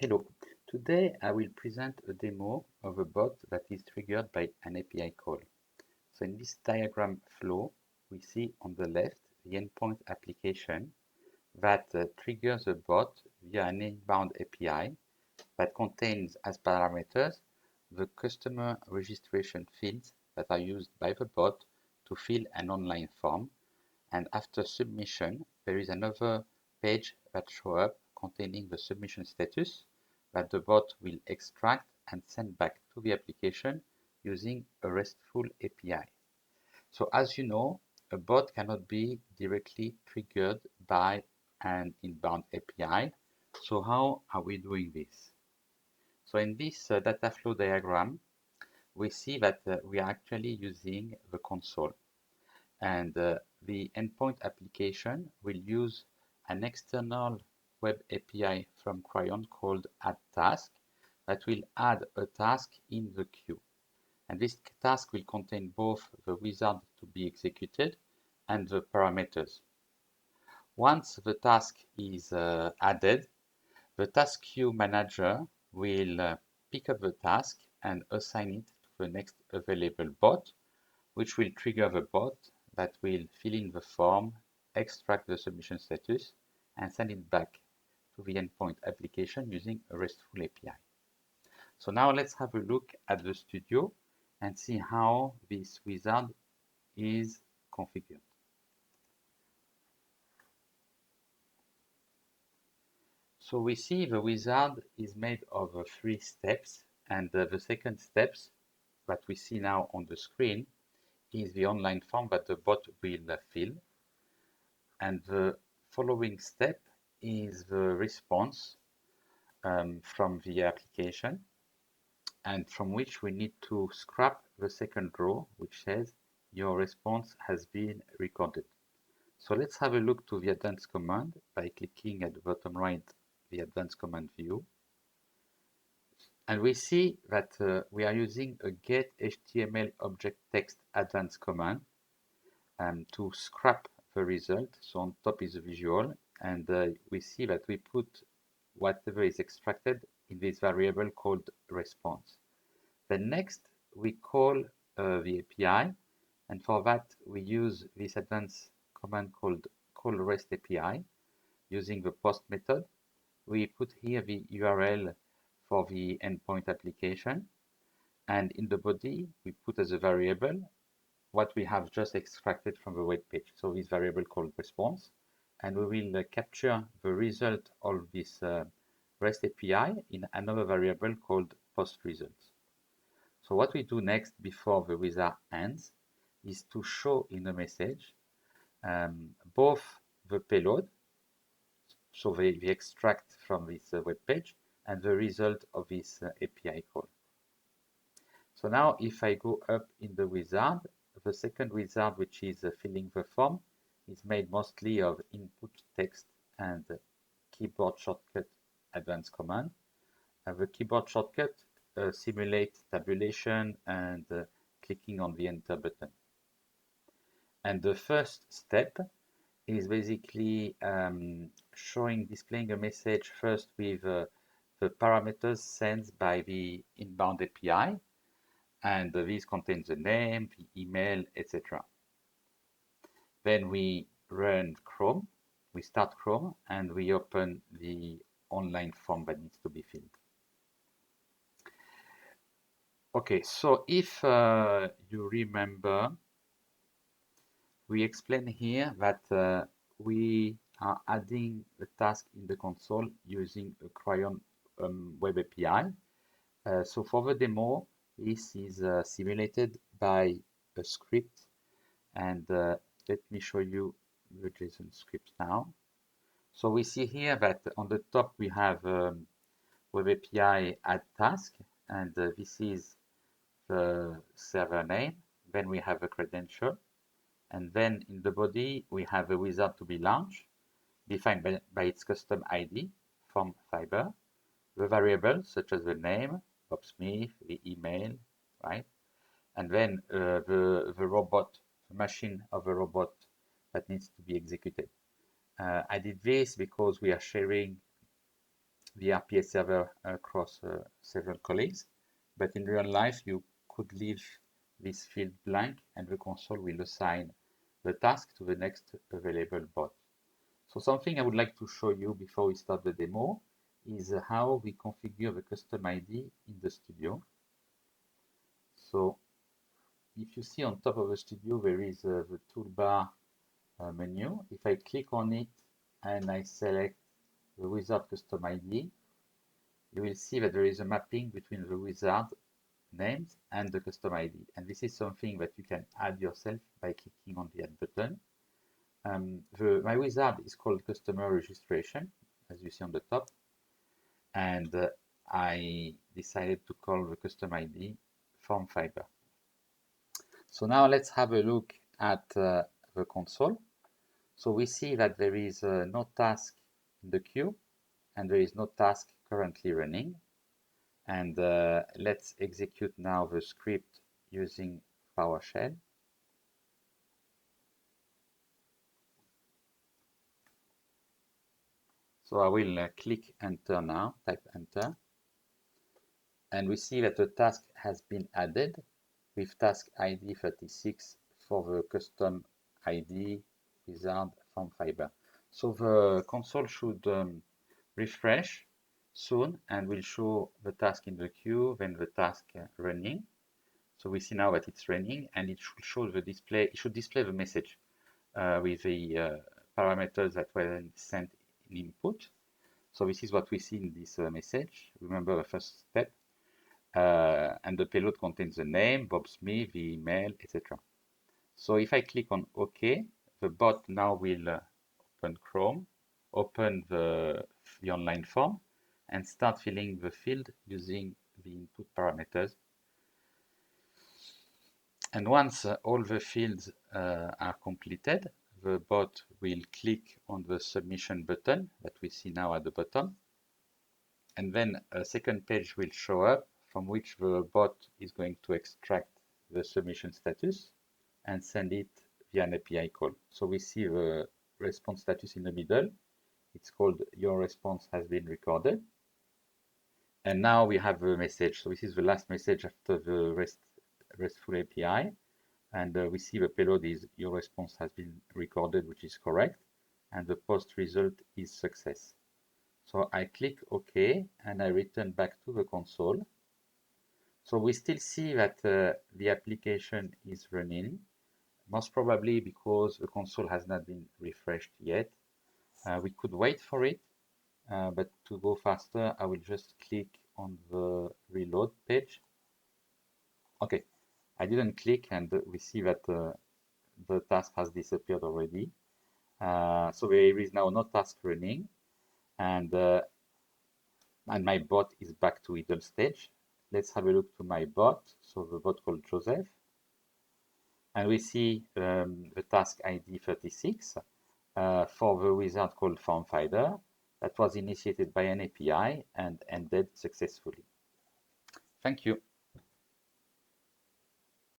Hello, today I will present a demo of a bot that is triggered by an API call. So in this diagram flow, we see on the left the endpoint application that triggers a bot via an inbound API that contains as parameters the customer registration fields that are used by the bot to fill an online form. And after submission, there is another page that shows up containing the submission status that the bot will extract and send back to the application using a RESTful API. So as you know, a bot cannot be directly triggered by an inbound API. So how are we doing this? So in this data flow diagram, we see that we are actually using the console. And the endpoint application will use an external web API from Kryon called add_task that will add a task in the queue. And this task will contain both the wizard to be executed and the parameters. Once the task is added, the task queue manager will pick up the task and assign it to the next available bot, which will trigger the bot that will fill in the form, extract the submission status, and send it back to the endpoint application using a RESTful API. So now let's have a look at the studio and see how this wizard is configured. So we see the wizard is made of 3 steps, and the second steps that we see now on the screen is the online form that the bot will fill. And the following step is the response from the application, and from which we need to scrap the second row, which says your response has been recorded. So let's have a look to the advanced command by clicking at the bottom right, the advanced command view. And we see that we are using a get HTML object text advanced command to scrap the result. So on top is a visual, and we see that we put whatever is extracted in this variable called response. Then next we call the API, and for that we use this advanced command called call REST API using the post method. We put here the URL for the endpoint application, and in the body we put as a variable what we have just extracted from the web page. So this variable called response, and we will capture the result of this REST API in another variable called post results. So what we do next before the wizard ends is to show in a message both the payload, so the extract from this web page, and the result of this API call. So now if I go up in the wizard, the second wizard, which is filling the form, is made mostly of input text and keyboard shortcut advanced command. The keyboard shortcut simulates tabulation and clicking on the enter button. And the first step is basically displaying a message first with the parameters sent by the inbound API, and this contains the name, the email, etc. Then we run Chrome, we start Chrome, and we open the online form that needs to be filled. Okay, so if you remember, we explain here that we are adding a task in the console using a Kryon web API. So for the demo, this is simulated by a script, and let me show you the JSON script now. So we see here that on the top we have web API add task, and this is the server name. Then we have a credential, and then in the body we have a wizard to be launched, defined by its custom ID from Fiber, the variables such as the name, Bob Smith, the email, right? And then the robot, the machine of a robot that needs to be executed. I did this because we are sharing the RPA server across several colleagues, but in real life you could leave this field blank and the console will assign the task to the next available bot. So something I would like to show you before we start the demo is how we configure the custom ID in the studio. So if you see on top of the studio there is the toolbar menu. If I click on it and I select the wizard custom ID, you will see that there is a mapping between the wizard names and the custom ID. And this is something that you can add yourself by clicking on the add button. My wizard is called customer registration, as you see on the top. And I decided to call the custom ID form fiber. So now let's have a look at the console. So we see that there is no task in the queue and there is no task currently running. And let's execute now the script using PowerShell. So I will click enter now, type enter. And we see that the task has been added with task ID 36 for the custom ID wizard form fiber. So the console should refresh soon and will show the task in the queue, then the task running. So we see now that it's running and it should show the display, it should display the message with the parameters that were sent in input. So this is what we see in this message. Remember the first step. And the payload contains the name, Bob Smith, the email, etc. So if I click on OK, the bot now will open Chrome, open the online form, and start filling the field using the input parameters. And once all the fields are completed, the bot will click on the submission button that we see now at the bottom. And then a second page will show up from which the bot is going to extract the submission status and send it via an API call. So we see the response status in the middle. It's called your response has been recorded. And now we have the message. So this is the last message after the RESTful API. And we see the payload is your response has been recorded, which is correct. And the post result is success. So I click OK and I return back to the console. So we still see that the application is running, most probably because the console has not been refreshed yet. We could wait for it, but to go faster, I will just click on the reload page. Okay, I didn't click and we see that the task has disappeared already. So there is now no task running and my bot is back to idle stage. Let's have a look to my bot. So the bot called Joseph. And we see the task ID 36 for the wizard called form fiber that was initiated by an API and ended successfully. Thank you.